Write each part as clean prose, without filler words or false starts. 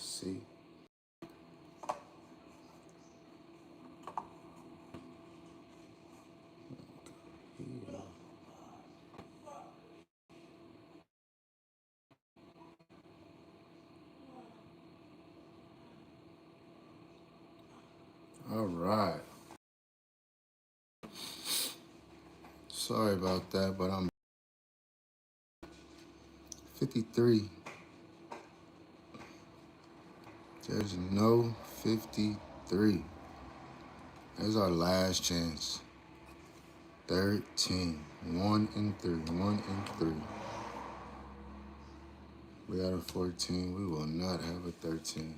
C. Yeah. All right. Sorry about that, but I'm 53. There's no 53. There's our last chance. 13. 1 and 3. 1 and 3. We got a 14. We will not have a 13.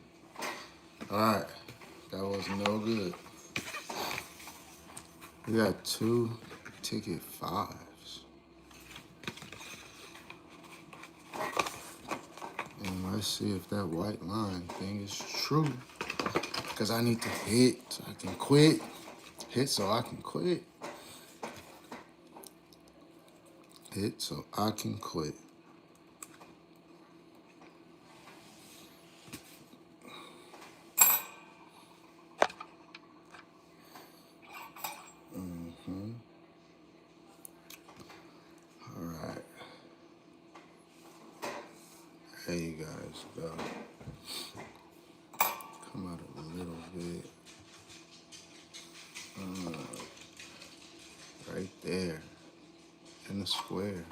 All right. That was no good. We got 2 ticket 5s. And let's see if that white line thing is true. Because I need to hit so I can quit. Hit so I can quit. Hit so I can quit. All right. There you guys go. Come out a little bit. Right there. In the square.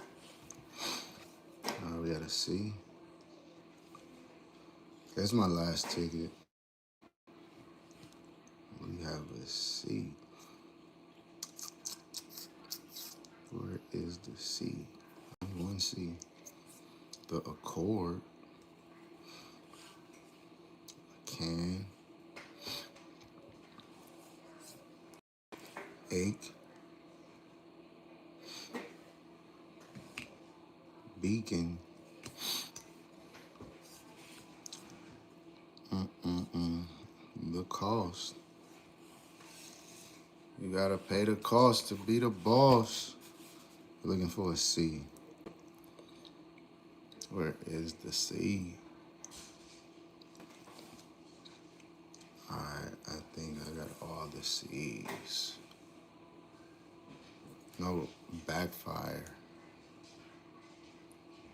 We got a C. That's my last ticket. We have a C. Where is the C? Only one C. The accord. Can. Ache. Beacon. The cost. You gotta pay the cost to be the boss. You're looking for a C. Where is the C? Alright, I think I got all the C's. No, backfire.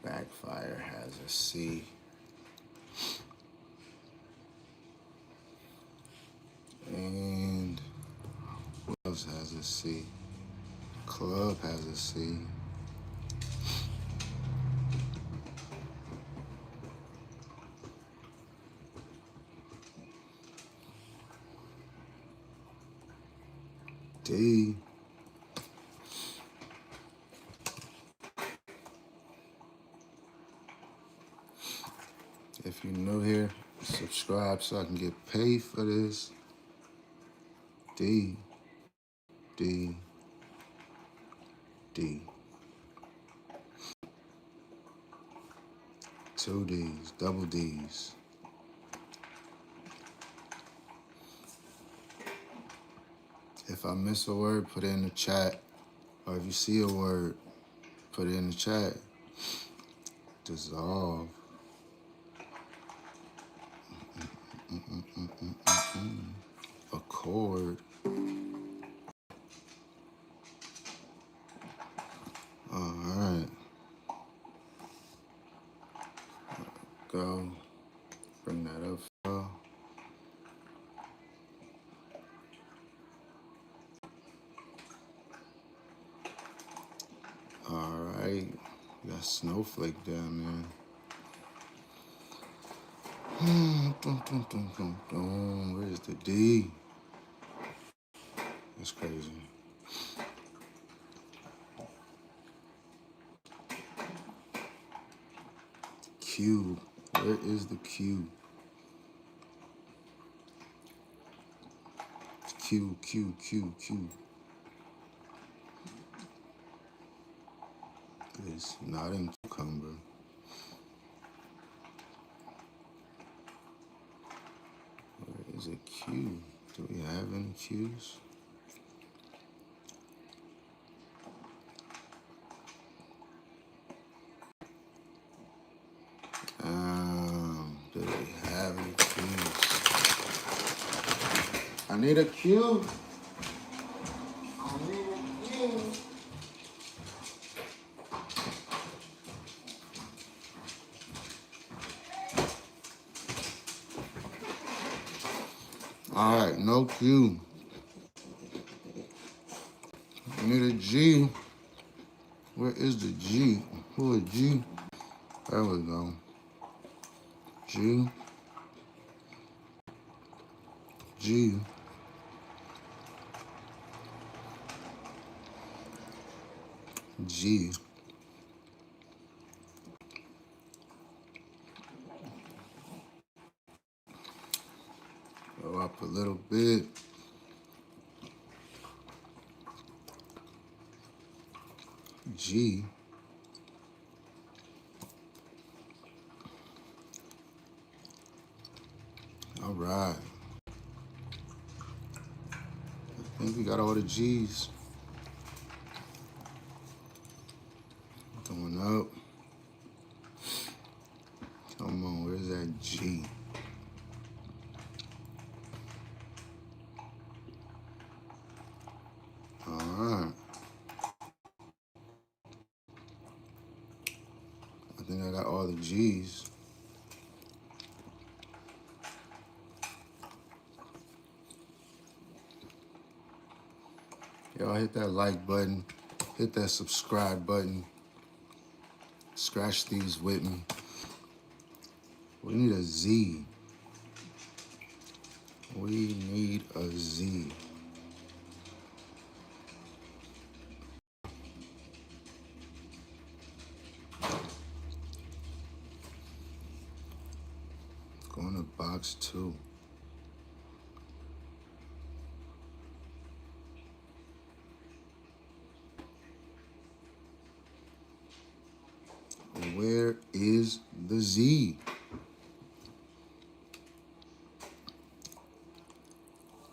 Backfire has a C. And what else has a C? Club has a C. D. If you're new here, subscribe so I can get paid for this. D. D. D. 2 D's, double D's. If I miss a word, put it in the chat. Or if you see a word, put it in the chat. Dissolve. Accord. All right. Go. Bring that up. All right. We got Snowflake down there. Where's the D? That's crazy. Q. Where is the Q? Q, Q, Q, Q. It's not in cucumber. Where is a Q? Do we have any Qs? Do they have any need a cue. I need a cue. All right, no Q. I need a G. Where is the G? Who is G? There we go. G. G. G. Go up a little bit. G. All right. I think we got all the G's. Going up. Come on, where's that G? All right. I think I got all the G's. Y'all hit that like button. Hit that subscribe button. Scratch these with me. We need a Z. We need a Z. Going to box 2. Where is the Z?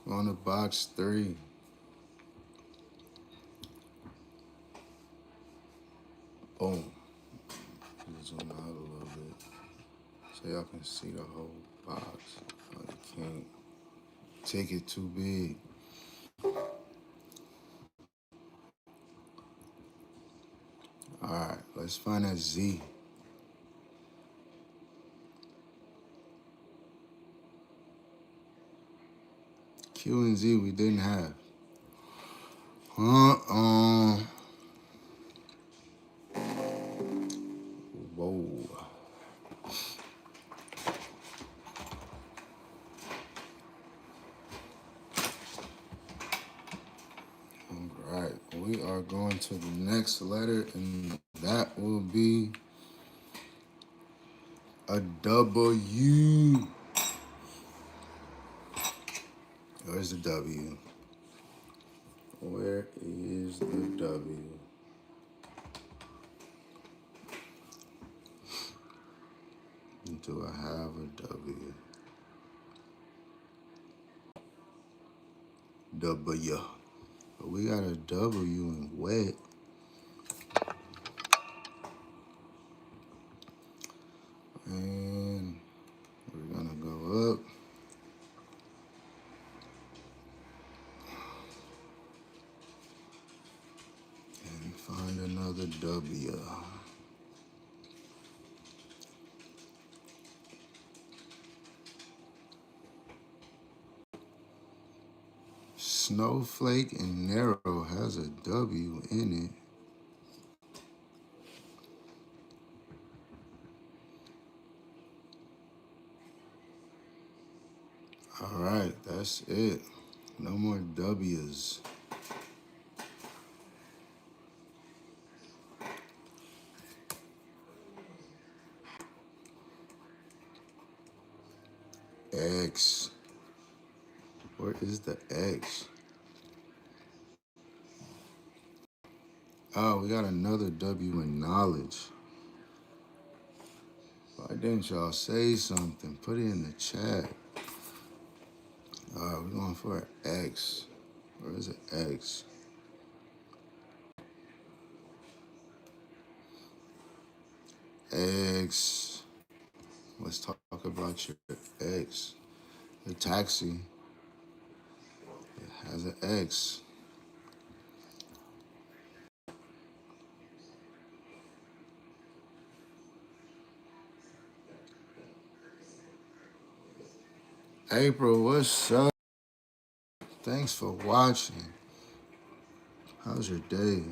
On to box 3. Boom. Zoom out a little bit so y'all can see the whole box. Oh, you can't take it too big. All right, let's find that Z. Q and Z we didn't have. Whoa. All right, we are going to the next letter, and that will be a W. Where's the W? Where is the W? Do I have a W? W. But we got a W in wet. And we're gonna go up. And find another W. Snowflake and Narrow has a W in it. All right, that's it. No more W's. X. Where is the X? Oh, we got another W in knowledge. Why didn't y'all say something? Put it in the chat. All right, we're going for an X. Where is it? X. X. Let's talk about your X. The taxi. has an X. April, what's up? Thanks for watching. How's your day?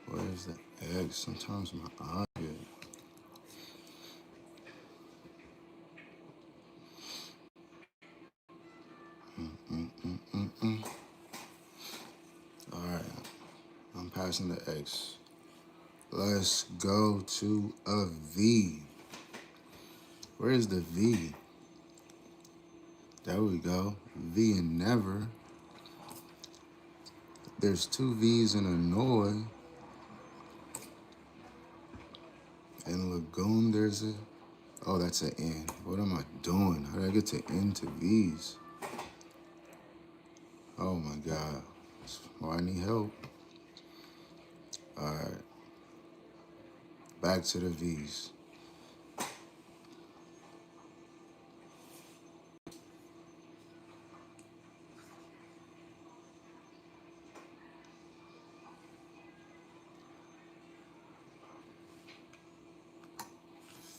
Where's the X? Sometimes my eye get. All right, I'm passing the X. Let's go to a V. Where is the V? There we go. V and never. There's two V's in annoy. In lagoon, there's a. Oh, that's an N. What am I doing? How did I get to N to V's? Oh my God. Well, I need help. All right. Back to the V's.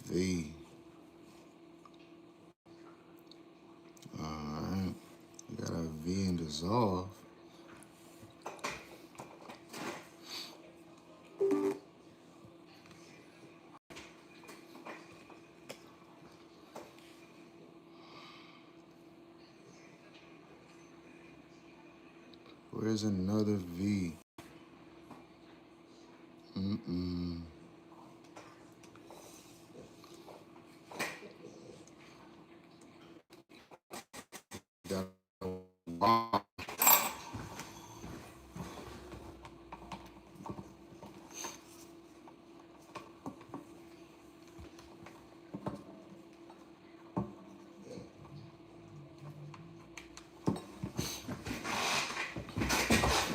V. All right. We got a V in dissolve. Where's another V? Got a Y.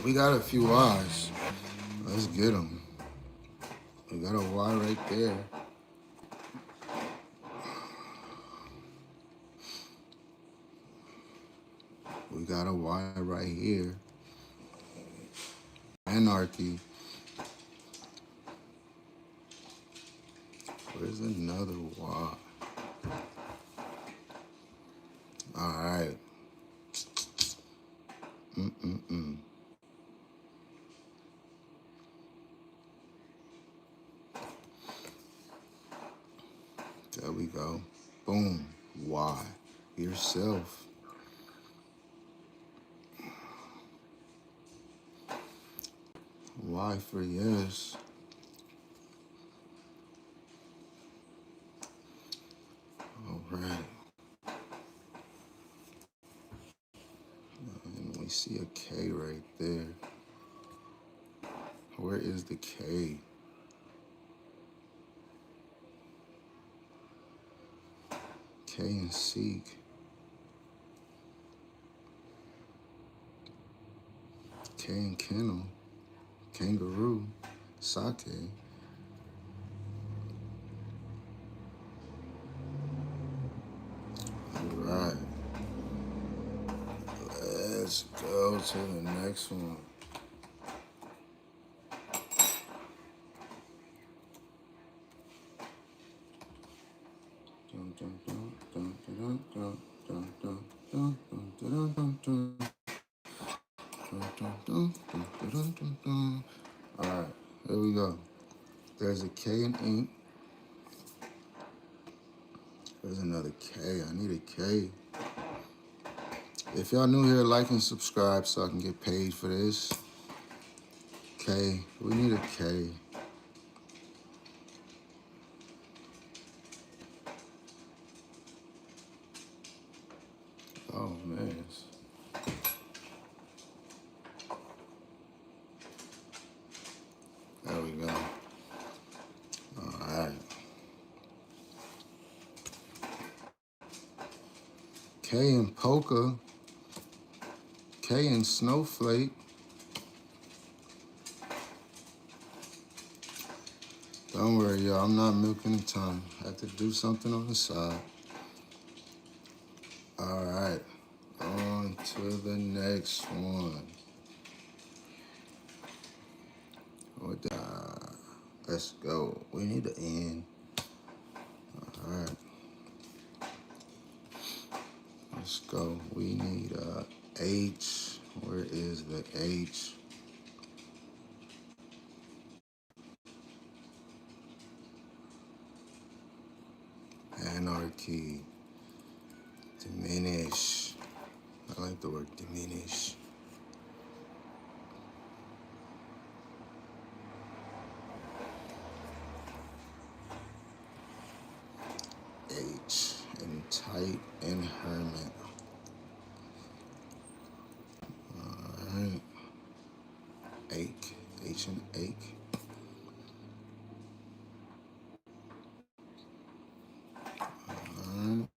We got a few Y's. Let's get them. We got a Y right there. We got a Y right here. Anarchy. Where's another Y? All right. There we go. Boom. Y. Yourself. Y for yes. All right. And we see a K right there. Where is the K? K and seek. K and kennel. Kangaroo. Sake. All right. Let's go to the next one. All right, here we go. There's a K in ink. There's another K. I need a K. If y'all new here, like and subscribe so I can get paid for this. K. We need a K. Oh, man. There we go. All right. K in polka. K in snowflake. Don't worry, y'all. I'm not milking the time. I have to do something on the side. All right. On to the next one. Let's go. We need to end. All right. Let's go. We need H. Where is the H? Anarchy. Diminish. I like the word diminish. H. And tight and hermit. Alright. Ache. H and ache. Alright.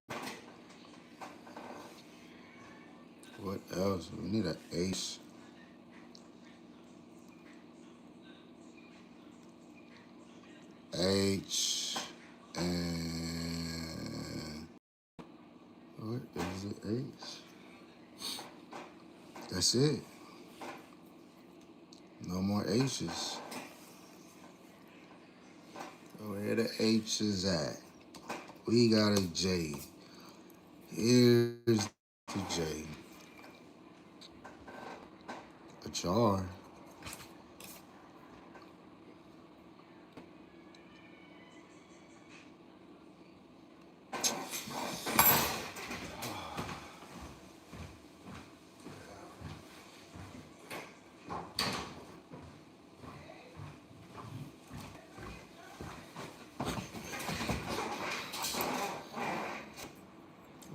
What else? We need an H. H. And what is it? H? That's it. No more H's. Where the H is at? We got a J. Here's the J. A jar.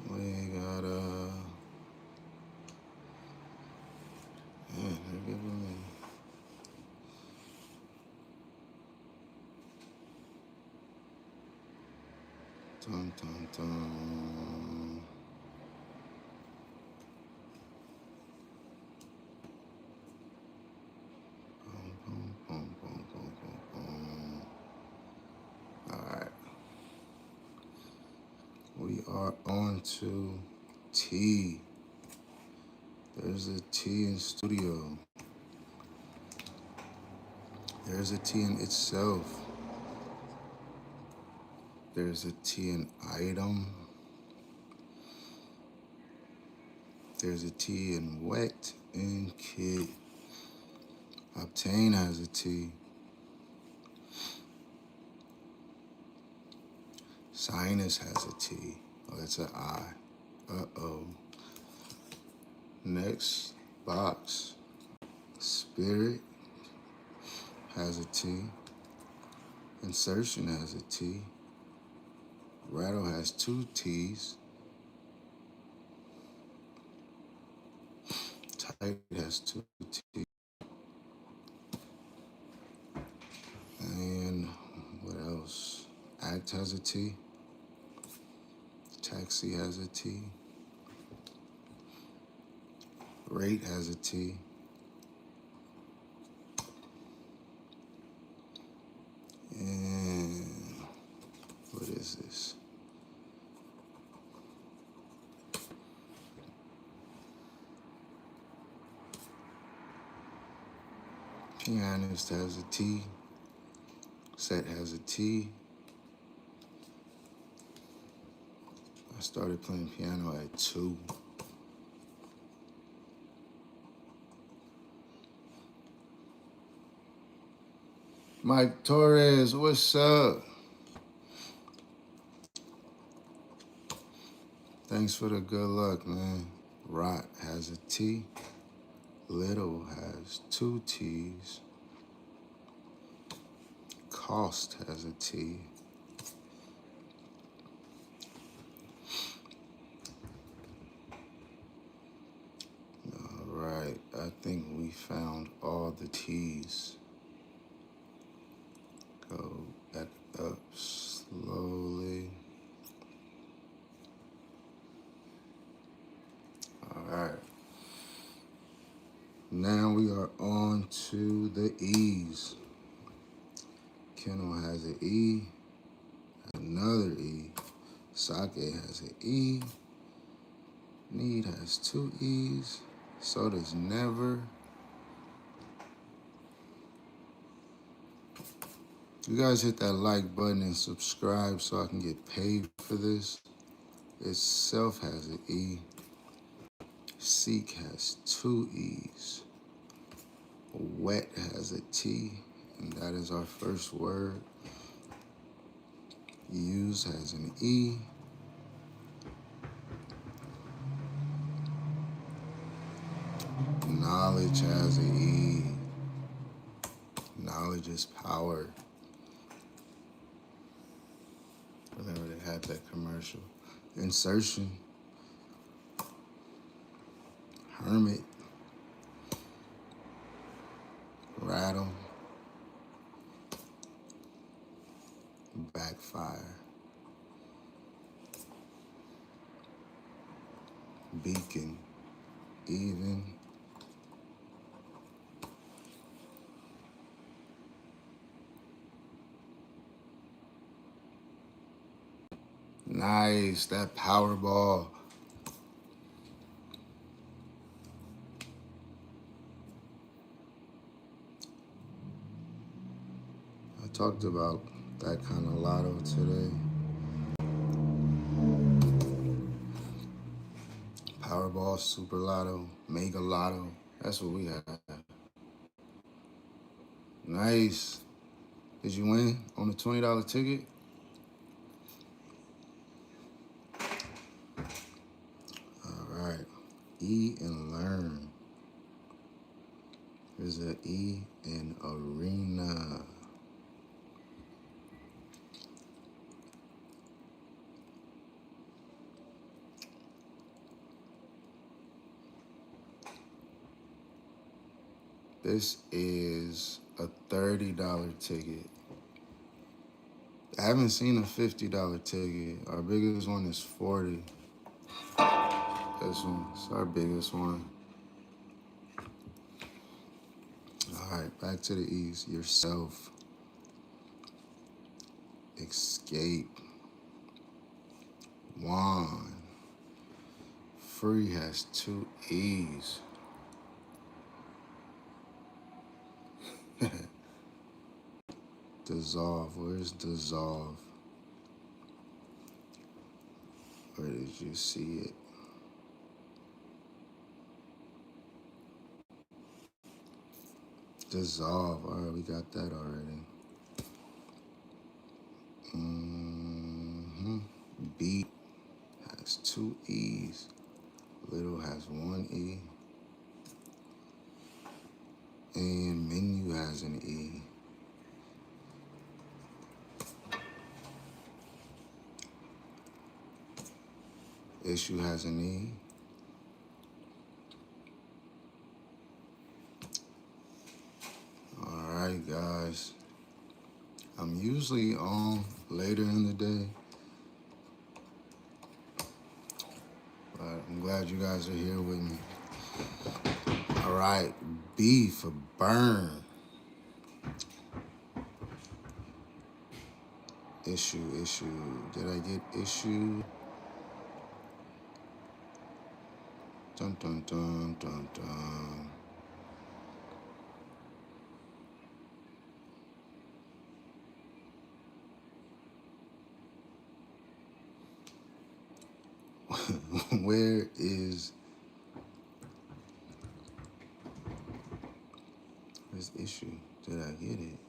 We got a. Man, they're giving me. Dun, dun, dun. Boom, boom, boom, boom, boom, boom, boom. All right. We are on to T. There's a T in studio. There's a T in itself. There's a T in item. There's a T in wet and kit. Obtain has a T. Sinus has a T. Oh, that's an I. Uh-oh. Next box. Spirit has a T. Insertion has a T. Rattle has 2 T's. Tight has 2 T's. And what else? Act has a T. Taxi has a T. Rate has a T. And what is this? Pianist has a T. Set has a T. I started playing piano at 2. Mike Torres, what's up? Thanks for the good luck, man. Rot has a T. Little has 2 T's. Cost has a T. All right, I think we found all the T's. Go back up slowly. All right. Now we are on to the E's. Kennel has an E, another E. Sake has an E. Need has 2 E's. So does Never. You guys hit that like button and subscribe so I can get paid for this. Itself has an E. Seek has 2 E's. Wet has a T, and that is our first word. Use has an E. Knowledge has an E. Knowledge is power. Whenever they had that commercial. Insertion. Hermit. Rattle. Backfire. Beacon. Even. Nice, that Powerball. I talked about that kind of lotto today. Powerball, Super Lotto, Mega Lotto. That's what we have. Nice. Did you win on the $20 ticket? All right. E in learn. There's an E in arena. This is a $30 ticket. I haven't seen a $50 ticket. Our biggest one is 40. This one's our biggest one. All right, back to the E's. Yourself. Escape. Wand. Free has 2 E's. Dissolve. Where's dissolve? Where did you see it? Dissolve. All right, we got that already. Beat has 2 E's. Little has 1 E. And menu has an E. Issue has an E. All right, guys. I'm usually on later in the day, but I'm glad you guys are here with me. All right, B for burn. Issue. Did I get issue? Dun, dun, dun, dun, dun. Where's issue? Did I get it?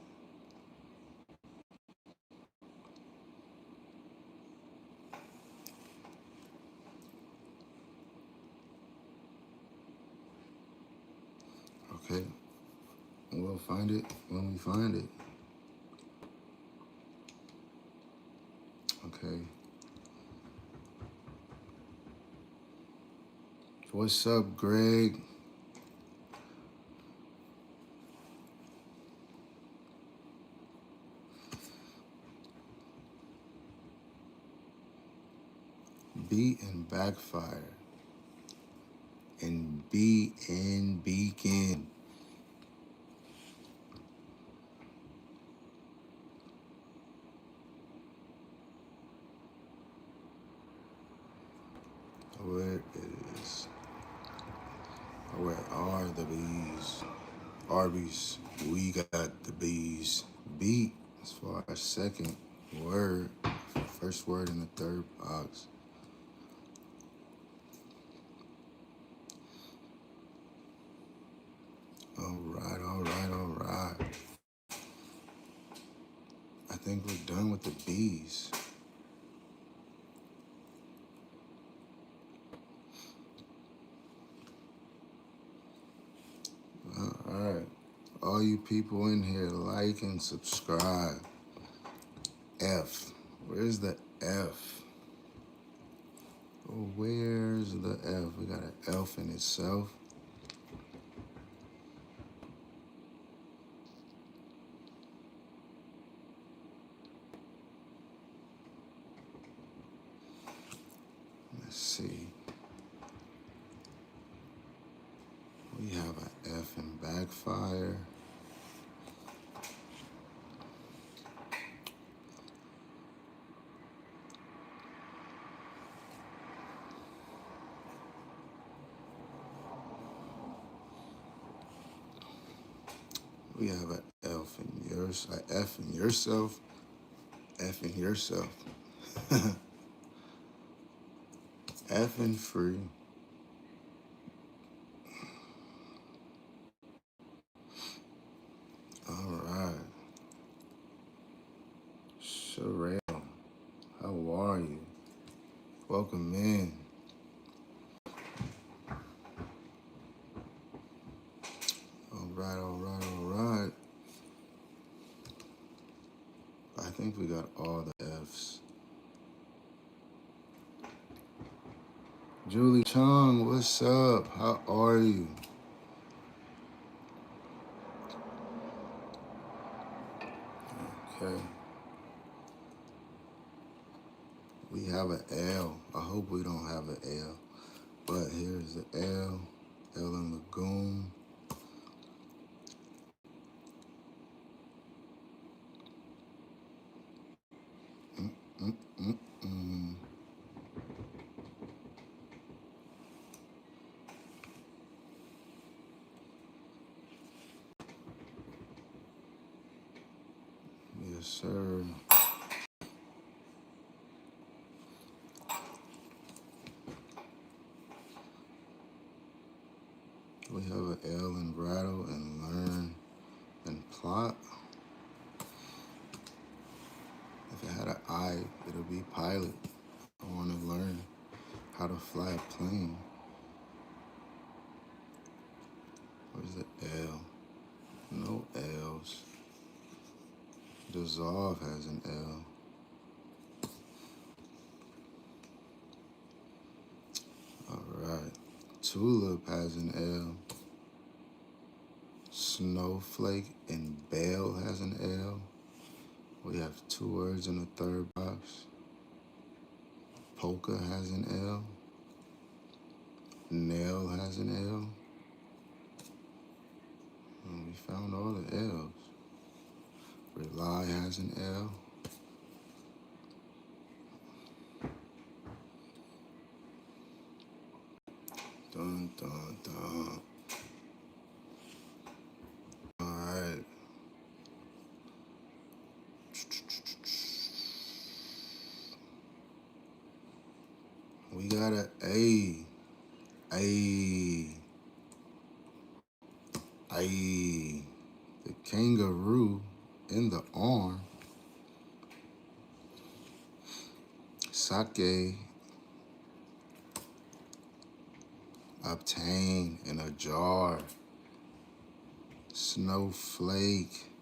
Okay. We'll find it when we find it. Okay. What's up, Greg? B and backfire. And B and beacon. Where are the bees? Arby's, we got the bees beat as far as second word, first word in the third box. All right, all right, all right. I think we're done with the bees. All right. All you people in here, like and subscribe. F. Where's the F? Oh, where's the F? We got an elf in itself. Let's see. We have an F in backfire. We have an F in yours, an F in yourself, F in yourself. F in free. All right. Sherelle, how are you? Welcome in. All right, all right, all right. I think we got all the F's. Julie Chung, what's up? How are you? Okay. We have an L. I hope we don't have an L. But here's the L. L in Lagoon. Mm-mm-mm. Yes, sir. We have an L in rattle and learn and plot. If it had an I, it'll be pilot. I want to learn how to fly a plane. Where's the L? No L's. Dissolve has an L. All right. Tulip has an L. Snowflake and Bell has an L. We have two words in the third box. Polka has an L. Nail has an L. And we found all the L's. Rely has an L. Dun, dun, dun. All right. We got an A. A. A. The kangaroo in the arm. Sake. Obtain in a jar. Snowflake.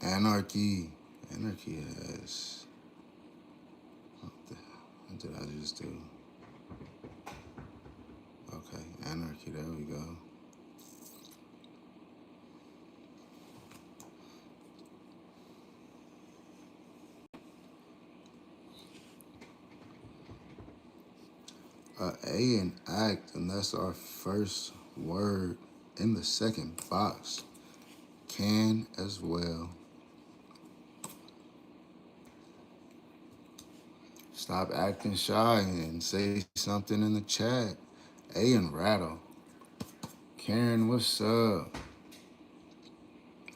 Anarchy. Anarchy has. What did I just do? Okay, anarchy. There we go. A in act, and that's our first word in the second box. Can as well. Stop acting shy and say something in the chat. A and rattle. Karen, what's up?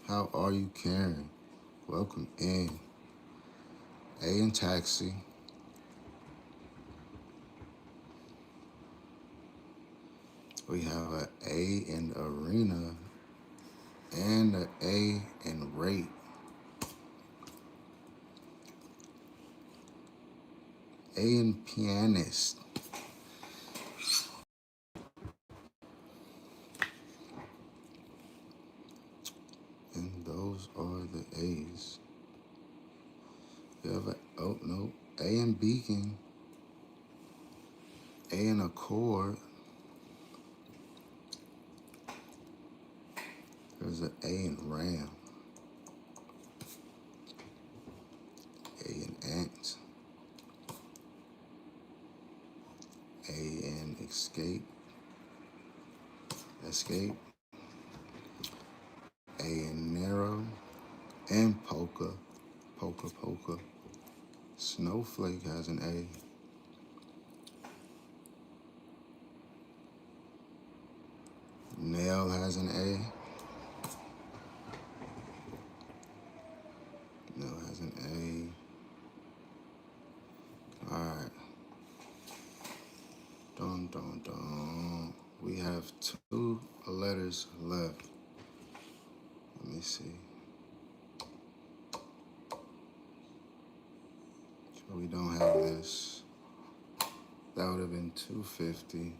How are you, Karen? Welcome in. A and taxi. We have an A in arena and an A in rate. A in pianist. And those are the A's. We have A in beacon. A in accord. There's an A in ram. A in ant. A in escape. A in narrow. And polka. Polka. Snowflake has an A. Nail has an A. Nail has an A. Alright. Dun. We have 2 letters left. Let me see. So we don't have this. That would have been 250.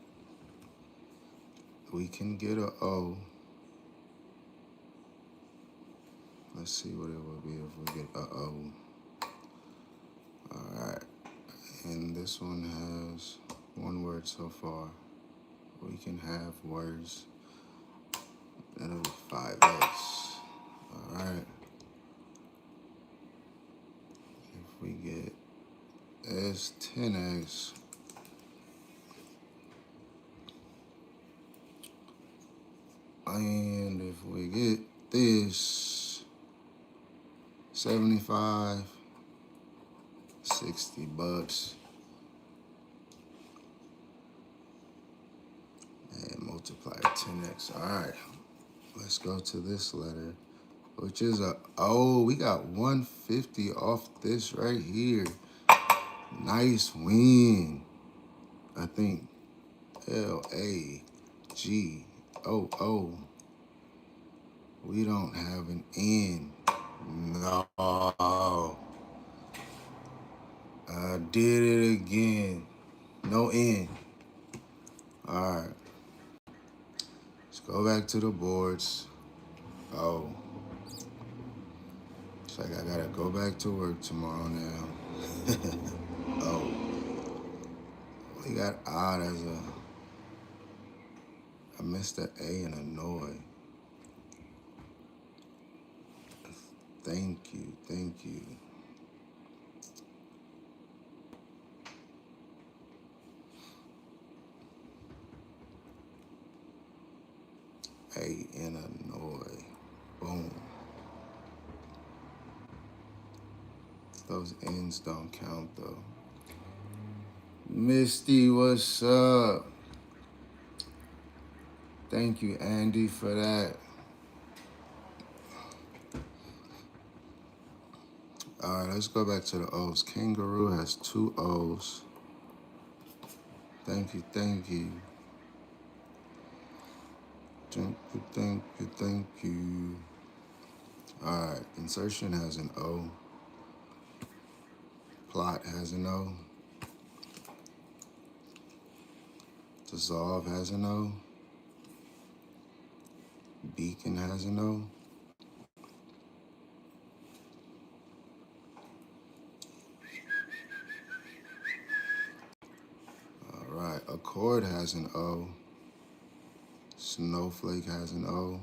We can get a O. Let's see what it would be if we get a O. Alright. And this one has 1 word so far. We can have words. That'll be 5X. Alright. If we get S 10X. And if we get this 75, $60. And multiply 10X. Alright. Let's go to this letter, which is a O. We got 150 off this right here. Nice win. I think LAGOO. We don't have an N. No. I did it again. No N. Alright. Let's go back to the boards. Oh. It's like I gotta go back to work tomorrow now. Oh. We got odd as a... I missed the A and annoy. Thank you. A and annoy. Boom. Those N's don't count though. Misty, what's up? Thank you, Andy, for that. All right, let's go back to the O's. Kangaroo has 2 O's. Thank you. Thank you. All right, insertion has an O. Plot has an O. Dissolve has an O. Beacon has an O. All right, accord has an O. Snowflake has an O.